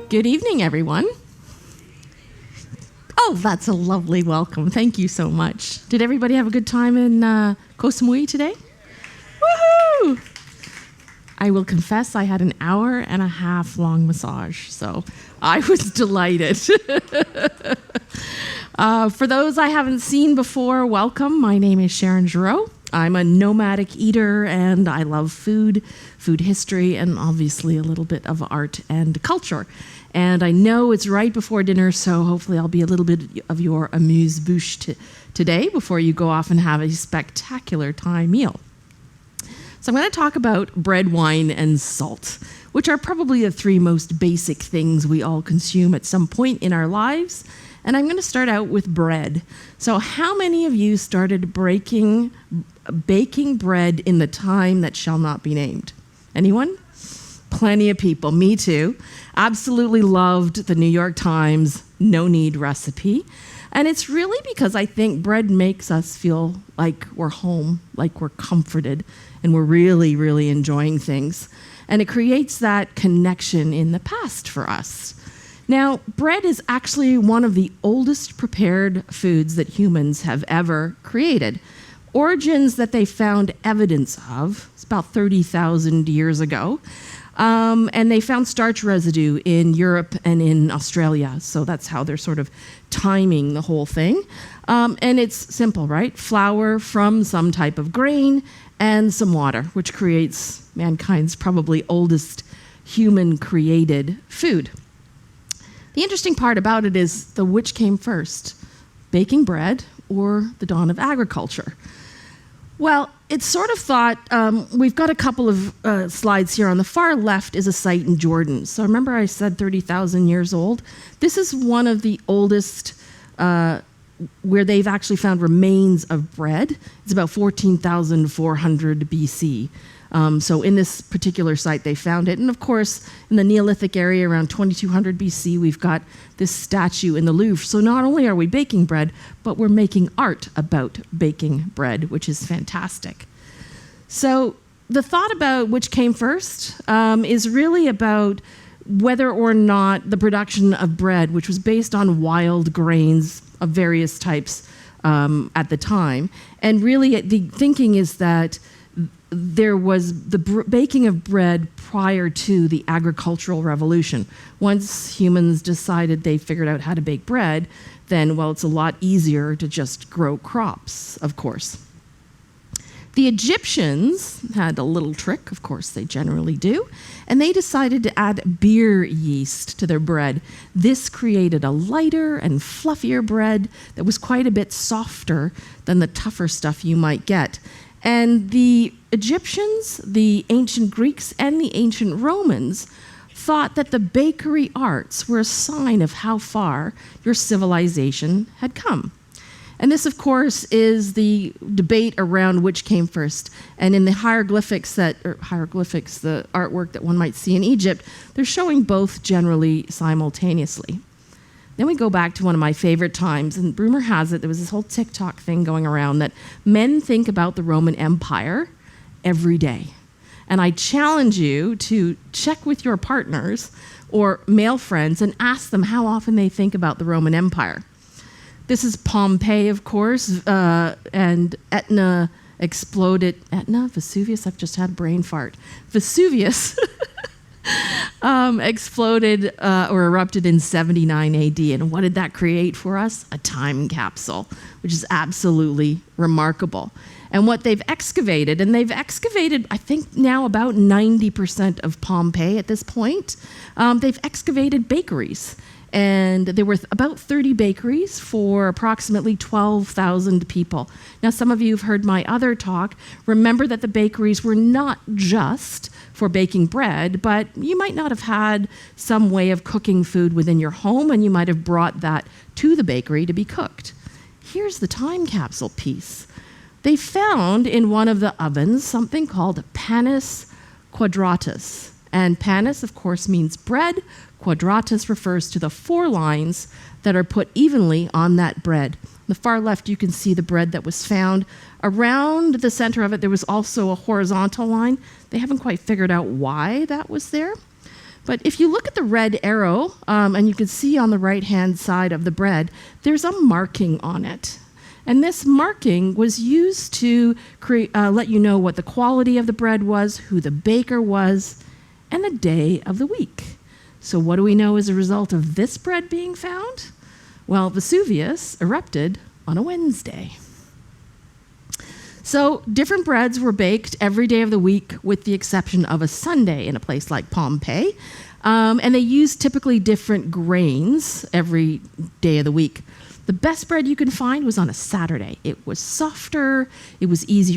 Good evening, everyone. Oh, that's a lovely welcome. Thank you so much. Did everybody have a good time in Koh Samui today? Woohoo! I will confess I had an hour and a half long massage, so I was delighted. For those I haven't seen before, welcome. My name is SGiraud. I'm a nomadic eater, and I love food history, and obviously a little bit of art and culture. And I know it's right before dinner, so hopefully I'll be a little bit of your amuse-bouche today before you go off and have a spectacular Thai meal. So I'm going to talk about bread, wine, and salt, which are probably the three most basic things we all consume at some point in our lives. And I'm going to start out with bread. So how many of you started baking bread in the time that shall not be named? Anyone? Plenty of people. Me too. Absolutely loved the New York Times no knead recipe. And it's really because I think bread makes us feel like we're home, like we're comforted, and we're really, really enjoying things. And it creates that connection in the past for us. Now, bread is actually one of the oldest prepared foods that humans have ever created. Origins that they found evidence of, it's about 30,000 years ago. And they found starch residue in Europe and in Australia. So that's how they're sort of timing the whole thing. And it's simple, right? Flour from some type of grain and some water, which creates mankind's probably oldest human-created food. The interesting part about it is which came first, baking bread or the dawn of agriculture? Well, it's sort of thought, we've got a couple of slides here. On the far left is a site in Jordan. So remember I said 30,000 years old? This is one of the oldest where they've actually found remains of bread. It's about 14,400 BC. So in this particular site, they found it. And of course, in the Neolithic area around 2200 BC, we've got this statue in the Louvre. So not only are we baking bread, but we're making art about baking bread, which is fantastic. So the thought about which came first is really about whether or not the production of bread, which was based on wild grains of various types at the time. And really the thinking is that there was the baking of bread prior to the agricultural revolution. Once humans decided they figured out how to bake bread, then, well, it's a lot easier to just grow crops, of course. The Egyptians had a little trick, of course they generally do, and they decided to add beer yeast to their bread. This created a lighter and fluffier bread that was quite a bit softer than the tougher stuff you might get. And the Egyptians, the ancient Greeks, and the ancient Romans thought that the bakery arts were a sign of how far your civilization had come. And this, of course, is the debate around which came first. And in the hieroglyphics, the artwork that one might see in Egypt, they're showing both generally simultaneously. Then we go back to one of my favorite times, and rumor has it there was this whole TikTok thing going around that men think about the Roman Empire every day. And I challenge you to check with your partners or male friends and ask them how often they think about the Roman Empire. This is Pompeii, of course, and Etna exploded. Etna? Vesuvius? I've just had a brain fart. Vesuvius exploded or erupted in 79 AD. And what did that create for us? A time capsule, which is absolutely remarkable. And what they've excavated, and they've excavated, I think now about 90% of Pompeii at this point, they've excavated bakeries. And there were about 30 bakeries for approximately 12,000 people. Now, some of you have heard my other talk. Remember that the bakeries were not just for baking bread, but you might not have had some way of cooking food within your home, and you might have brought that to the bakery to be cooked. Here's the time capsule piece. They found in one of the ovens something called panis quadratus. And panis, of course, means bread. Quadratus refers to the 4 lines that are put evenly on that bread. On the far left, you can see the bread that was found. Around the center of it, there was also a horizontal line. They haven't quite figured out why that was there. But if you look at the red arrow, and you can see on the right-hand side of the bread, there's a marking on it. And this marking was used to let you know what the quality of the bread was, who the baker was, and the day of the week. So what do we know as a result of this bread being found? Well, Vesuvius erupted on a Wednesday. So different breads were baked every day of the week with the exception of a Sunday in a place like Pompeii. And they used typically different grains every day of the week. The best bread you can find was on a Saturday. It was softer, it was easier